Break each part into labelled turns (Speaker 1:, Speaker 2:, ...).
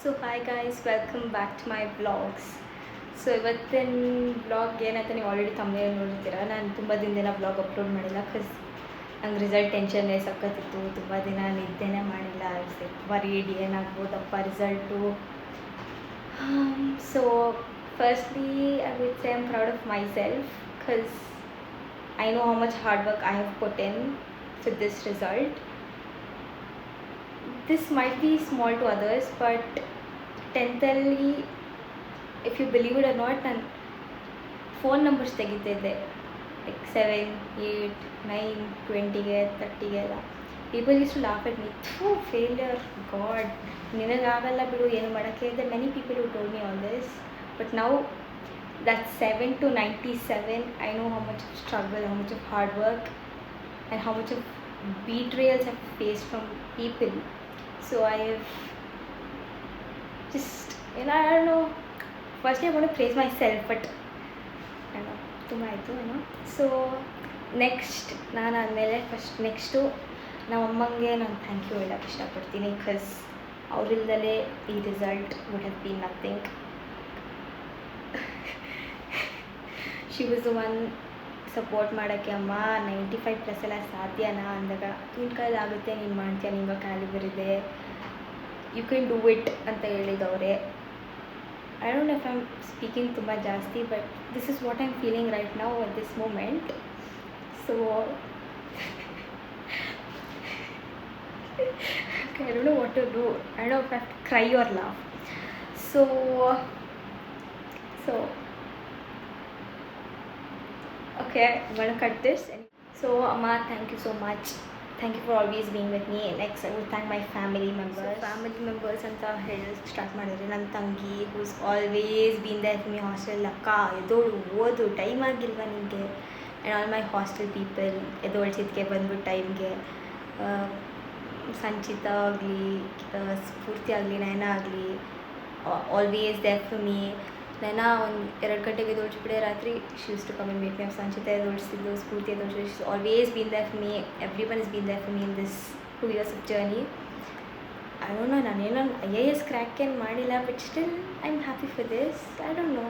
Speaker 1: So hi guys, welcome back to my vlogs. So ಇವತ್ತಿನ vlog ಏನಂತ ನೀವು already ತಮ್ಮನೇ ನೋಡಿರ್ತೀರ. ನಾನು ತುಂಬ ದಿನದಿಂದ ವ್ಲಾಗ್ ಅಪ್ಲೋಡ್ ಮಾಡಿಲ್ಲ ಬಿಕಾಸ್ ನಂಗೆ ರಿಸಲ್ಟ್ ಟೆನ್ಷನ್ನೇ ಸಕ್ಕತ್ತಿತ್ತು. ತುಂಬ ದಿನ ನಿದ್ದೆನೇ ಮಾಡಿಲ್ಲ. ವರೀಡ್ ಏನಾಗ್ಬೋದಪ್ಪ result. So firstly I would say I'm proud of myself because I know how much hard work I have put in for this result. This might be small to others, but 10th ಅಲ್ಲಿ, if you believe it or not, ನಾನು phone numbers ತೆಗಿತಿದ್ದೆ like 7, 8, 9, 20ಗೆ 30ಗೆ ಎಲ್ಲ. People use to laugh at me, failure, God ನಿನಗಾಗಲ್ಲ ಬಿಡು, ಏನು ಮಾಡೋಕ್ಕೆ ಇದೆ. Many people who told me all this, but now that 7 to 97, I know how much of struggle, how much of hard work, and how much of betrayals I've faced from people. So I have just, I don't know, firstly I want to praise myself, but I know, ತುಂಬ ಆಯಿತು so next ನಾನು ಆದಮೇಲೆ next ನಮ್ಮ ಅಮ್ಮಂಗೆ ನಾನು thank you ಹೇಳೋಕ್ಕೆ ಇಷ್ಟಪಡ್ತೀನಿ because ಅವರಿಲ್ದಲೇ ಈ result would have been nothing. She was the one support ಮಾಡೋಕ್ಕೆ. ಅಮ್ಮ 95+ ಎಲ್ಲ ಸಾಧ್ಯನಾ ಅಂದಾಗ, ನಿನ್ನ ಕೈಲಾಗುತ್ತೆ, ನೀನು ಮಾಡ್ತೀಯ, ನಿಂಗೆ ಕ್ಯಾಲಿಬರ್ ಇದೆ, ಯು ಕ್ಯಾನ್ ಡೂ ಇಟ್ ಅಂತ ಹೇಳಿದವ್ರೆ. I don't know if I am speaking ತುಂಬ ಜಾಸ್ತಿ, but this is what I am feeling right now at this moment. So I don't know what to do. I don't know if I have to cry or laugh. So okay, I'm going to cut this. So Amma, thank you so much. Thank you for always being with me. Next I would thank my family members. So, family members anta ಹೇಳೋಕ್ಕೆ start ಮಾಡಿದ್ರೆ ನನ್ನ ತಂಗಿ, who's always been there for me. Hostel ಅಕ್ಕ ಎದೋಳು, ಓದು, time ಆಗಿಲ್ವಾ ನಿಮಗೆ. And all my hostel people, ಎದೋಳ್ಸಿದ್ಕೆ ಬಂದ್ಬಿಟ್ಟು ಟೈಮ್ಗೆ. ಸಂಚಿತ ಆಗಲಿ, ಸ್ಫೂರ್ತಿ ಆಗಲಿ, ನಯನ ಆಗಲಿ, always there for me. Naina ಒಂದು 2 ಗಂಟೆಗೆ ಎದೋಳಿಸ್ಬಿಟ್ಟೆ ರಾತ್ರಿ, she use to come and meet me. Sanchita ಎದೋಳಿಸ್ತಿದ್ದು, ಸ್ಫೂರ್ತಿ ಎದೋಳಿಸಿದ್ದು, she always been there for me. Everyone is been there for me in this 2 years of journey. I don't know, ನಾನೇನೋ IAS crack ಏನು ಮಾಡಿಲ್ಲ, but still I am happy for this. I don't know,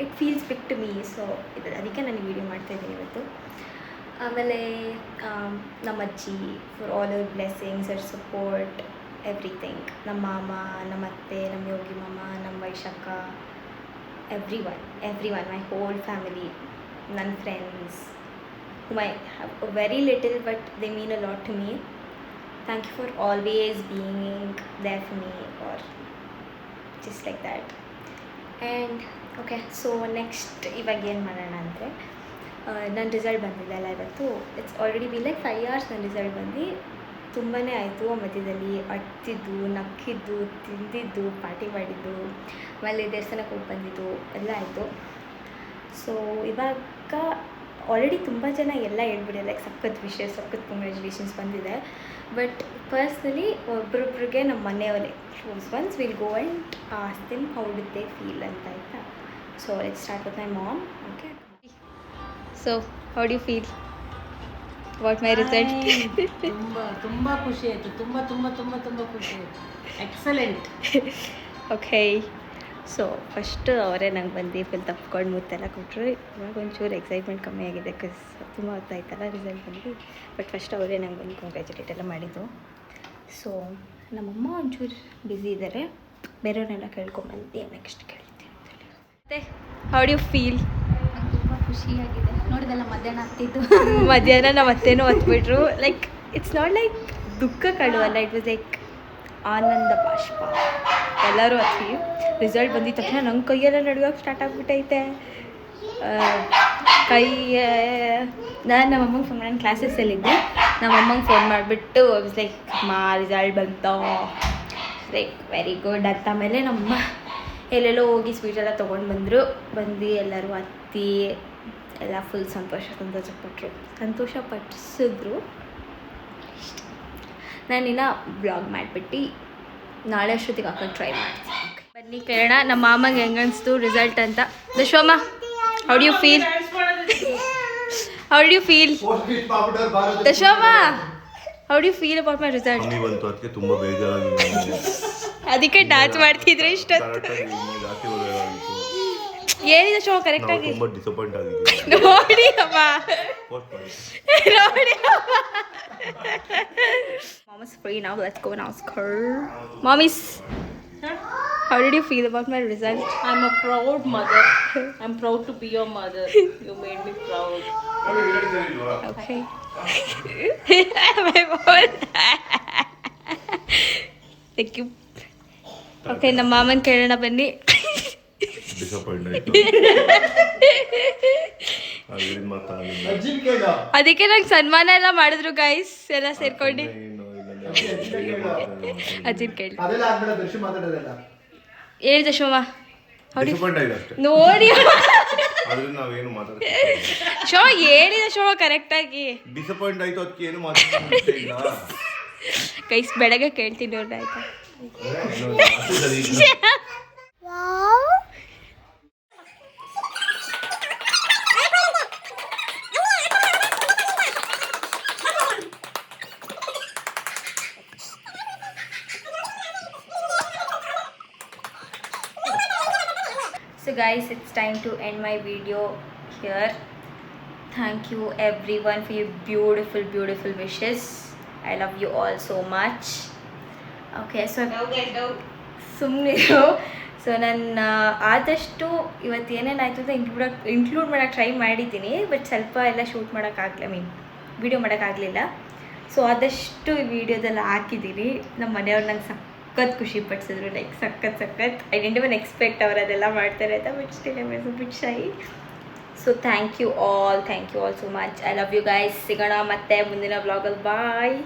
Speaker 1: it feels big to me. So ಅದಕ್ಕೆ ನಾನು video ಮಾಡ್ತಾಯಿದ್ದೀನಿ ಇವತ್ತು. ಆಮೇಲೆ ನಮ್ಮ ಅಜ್ಜಿ, ಫಾರ್ ಆಲ್ ಅವರ್ ಬ್ಲೆಸ್ಸಿಂಗ್ಸ್, ಅವರ್ ಸಪೋರ್ಟ್, ಎವ್ರಿಥಿಂಗ್. ನಮ್ಮ ಮಾಮ, ನಮ್ಮ ಅತ್ತೆ, ನಮ್ಮ ಯೋಗಿ ಮಾಮ, ನಮ್ಮ Vaishakha, everyone, my whole family, ನನ್ನ friends, whom I have very little but they mean a lot to me. Thank you for always being there for me, or just like that. And okay, so next ಇವಾಗ ಏನು ಮಾಡೋಣ ಅಂದರೆ, ನನ್ನ result ಬಂದಿದೆ ಅಲ್ಲ ಇವತ್ತು. It's already been like 5 hours ನನ್ನ result ಬಂದು. ತುಂಬಾ ಆಯಿತು. ಮಧ್ಯದಲ್ಲಿ ಅಟ್ಟಿದ್ದು, ನಕ್ಕಿದ್ದು, ತಿಂದಿದ್ದು, ಪಾರ್ಟಿ ಮಾಡಿದ್ದು, ಆಮೇಲೆ ದೇವಸ್ಥಾನಕ್ಕೆ ಹೋಗಿ ಬಂದಿದ್ದು ಎಲ್ಲ ಆಯಿತು. ಸೊ ಇವಾಗ ಆಲ್ರೆಡಿ ತುಂಬ ಜನ ಎಲ್ಲ ಹೇಳ್ಬಿಡಿ, ಲೈಕ್ ಸಖತ್ ವಿಷಯ, ಸಖತ್ ಕಂಗ್ರ್ಯಾಚುಲೇಷನ್ಸ್ ಬಂದಿದೆ. ಬಟ್ ಪರ್ಸ್ನಲಿ ಒಬ್ರೊಬ್ರಿಗೆ ನಮ್ಮ ಮನೆಯವರೇ shows once will go and ask them how did they feel ಅಂತ, ಆಯಿತಾ. So let's start with my mom. Okay, so how do you feel about my result?
Speaker 2: ತುಂಬ ಖುಷಿ ಆಯಿತು. ತುಂಬ ಖುಷಿ ಆಯಿತು. ಎಕ್ಸಲೆಂಟ್.
Speaker 1: ಓಕೆ, ಸೊ ಫಸ್ಟು ಅವರೇ ನಂಗೆ ಬಂದು ಫುಲ್ ತಪ್ಕೊಂಡು ಮುತ್ತೆಲ್ಲ ಕೊಟ್ಟರು. ಇವಾಗ ಒಂಚೂರು ಎಕ್ಸೈಟ್ಮೆಂಟ್ ಕಮ್ಮಿ ಆಗಿದೆ ಬಿಕಾಸ್ ತುಂಬ ಹೊತ್ತಾಯ್ತಲ್ಲ ರಿಸಲ್ಟ್ ಬಂದು. ಬಟ್ ಫಸ್ಟ್ ಅವರೇ ನಂಗೆ ಬಂದು ಕಂಗ್ರ್ಯಾಚುಲೇಟ್ ಎಲ್ಲ ಮಾಡಿದ್ದು. ಸೊ ನಮ್ಮಮ್ಮ ಒಂಚೂರು ಬ್ಯುಸಿ ಇದ್ದಾರೆ, ಬೇರೆಯವ್ರನ್ನೆಲ್ಲ ಕೇಳ್ಕೊಂಬಂದು ನೆಕ್ಸ್ಟ್ ಕೇಳ್ತೀನಿ. ಮತ್ತೆ ಹೌ ಡು ಯು ಫೀಲ್?
Speaker 3: ತುಂಬ ಖುಷಿಯಾಗಿದೆ. ನೋಡಿದೆಲ್ಲ ಮಧ್ಯಾಹ್ನ ಹತ್ತಿದ್ದು,
Speaker 1: ಮಧ್ಯಾಹ್ನ ನಮ್ಮ ಅತ್ತೇನೂ ಹೊತ್ಬಿಟ್ರು. ಲೈಕ್ ಇಟ್ಸ್ ನಾಟ್ ಲೈಕ್ ದುಃಖ ಕಡುವಲ್ಲ, ಇಟ್ ವಾಸ್ ಲೈಕ್ ಆನಂದ ಬಾಷ್ಪ. ಎಲ್ಲರೂ ಹತ್ತಿ ರಿಸಲ್ಟ್ ಬಂದಿದ್ದ ತಕ್ಷಣ ನಂಗೆ ಕೈಯೆಲ್ಲ ನಡುಗೋಕೆ ಸ್ಟಾರ್ಟ್ ಆಗಿಬಿಟ್ಟೈತೆ. ನಾನು ನಮ್ಮಮ್ಮಂಗೆ ಫೋನ್ ಮಾಡಿ, ನಾನು ಕ್ಲಾಸಸ್ಸಲ್ಲಿದ್ದೆ, ನಮ್ಮಮ್ಮಂಗೆ ಫೋನ್ ಮಾಡಿಬಿಟ್ಟು ಇಟ್ಸ್ ಲೈಕ್ ರಿಸಲ್ಟ್ ಬಂತು, ಲೈಕ್ ವೆರಿ ಗುಡ್ ಅಂತ. ಆಮೇಲೆ ನಮ್ಮ ಎಲ್ಲೆಲ್ಲೋ ಹೋಗಿ ಸ್ವೀಟೆಲ್ಲ ತೊಗೊಂಡು ಬಂದು ಎಲ್ಲರೂ ಹತ್ತಿ ಎಲ್ಲ ಫುಲ್ ಸಂತೋಷಪಡಿಸಿದ್ರು. ನಾನಿನ್ನ ಬ್ಲಾಗ್ ಮಾಡಿಬಿಟ್ಟು ನಾಳೆ ಅಷ್ಟೊತ್ತಿಗೆ ಹಾಕೊಂಡು ಟ್ರೈ ಮಾಡ್ತೀನಿ. ಬನ್ನಿ ಕೇಳೋಣ ನಮ್ಮ ಮಾಮಗೆ ಹೆಂಗೆ ಅನಿಸ್ತು ರಿಸಲ್ಟ್ ಅಂತ. ದಶೋಮ, ಹೌ ಡು ಯು ಫೀಲ್? ದಶೋಮ, how do you feel about my result?
Speaker 4: ತುಂಬ ಬೇಜಾರಾಗಿದೆ.
Speaker 1: ಅದಕ್ಕೆ ಡಾನ್ಸ್ ಮಾಡ್ತಿದ್ರೆ ಇಷ್ಟೊತ್ತು ಏನಿದೆ ಶೋ ಕರೆಕ್ಟಾಗಿ
Speaker 4: ತುಂಬಾ ಡಿಸಪಾಯಿಂಟ್ ಆಗಿದೆ.
Speaker 1: ನೋಡಿ ಅಮ್ಮ ನೋಡಿ Mom is free now. Let's go and ask her. Mommies, how did you feel about my result?
Speaker 2: I'm a proud mother. I'm proud to be your mother. You made me proud.
Speaker 1: Okay. My phone. Thank you. Okay, ನಮ್ಮ ಮಾಮನ್ ಕೇಳೋಣ ಬನ್ನಿ.
Speaker 4: Disappoint ಆಯ್ತು. ಅದೇನ್ ಮಾತಾಡಲಿಲ್ಲ.
Speaker 1: ಅದಕ್ಕೆ ನಂಗೆ ಸನ್ಮಾನ ಎಲ್ಲ ಮಾಡಿದ್ರು ಗೈಸ್ ಎಲ್ಲ ಸೇರ್ಕೊಂಡು. ಅಜಿನ್ ಕೇಳಿ ಹೇಳಿ ದಶಮ ನೋಡಿ ಶೋ ಹೇಳಿದ ಶೋ ಕರೆಕ್ಟಾಗಿ
Speaker 4: ಡಿಸಪಾಯಿಂಟ್ ಆಯ್ತು. ಅದಕ್ಕೆ ಏನು ಮಾತಾಡ್ತಿಲ್ಲ
Speaker 1: ಗೈಸ್ ಬೆಳಗ್ಗೆ ಕೇಳ್ತೀನಿ ನೋಡಿ ಆಯ್ತಾ. So guys, it's time to end my video here. Thank you everyone for your beautiful wishes. I love you all so much. Okay, so ಸುಮ್ಮನೆ ಸೊ ನಾನು ಆದಷ್ಟು ಇವತ್ತು ಏನೇನಾಯ್ತು ಅಂತ ಇನ್ಕ್ಲೂಡ್ ಮಾಡೋಕ್ಕೆ ಟ್ರೈ ಮಾಡಿದ್ದೀನಿ. ಬಟ್ ಸ್ವಲ್ಪ ಎಲ್ಲ ಶೂಟ್ ಮಾಡೋಕ್ಕಾಗಲಿಲ್ಲ, ವಿಡಿಯೋ ಮಾಡೋಕ್ಕಾಗಲಿಲ್ಲ. ಸೊ ಆದಷ್ಟು ಈ ವಿಡಿಯೋದೆಲ್ಲ ಹಾಕಿದ್ದೀನಿ. ನಮ್ಮ ಮನೆಯವ್ರು ನಂಗೆ ಸಖತ್ ಖುಷಿ ಪಡಿಸಿದ್ರು, ಲೈಕ್ ಸಖತ್ ಐ ಡಿಂಟ್ ಇವನ್ ಎಕ್ಸ್ಪೆಕ್ಟ್ ಅವರು ಅದೆಲ್ಲ ಮಾಡ್ತಾರೆ ಅಂತ. But still I was a bit shy. So thank you all so much. I love you guys. ಸಿಗೋಣ ಮತ್ತೆ ಮುಂದಿನ ವ್ಲಾಗಲ್ಲಿ. ಬಾಯ್.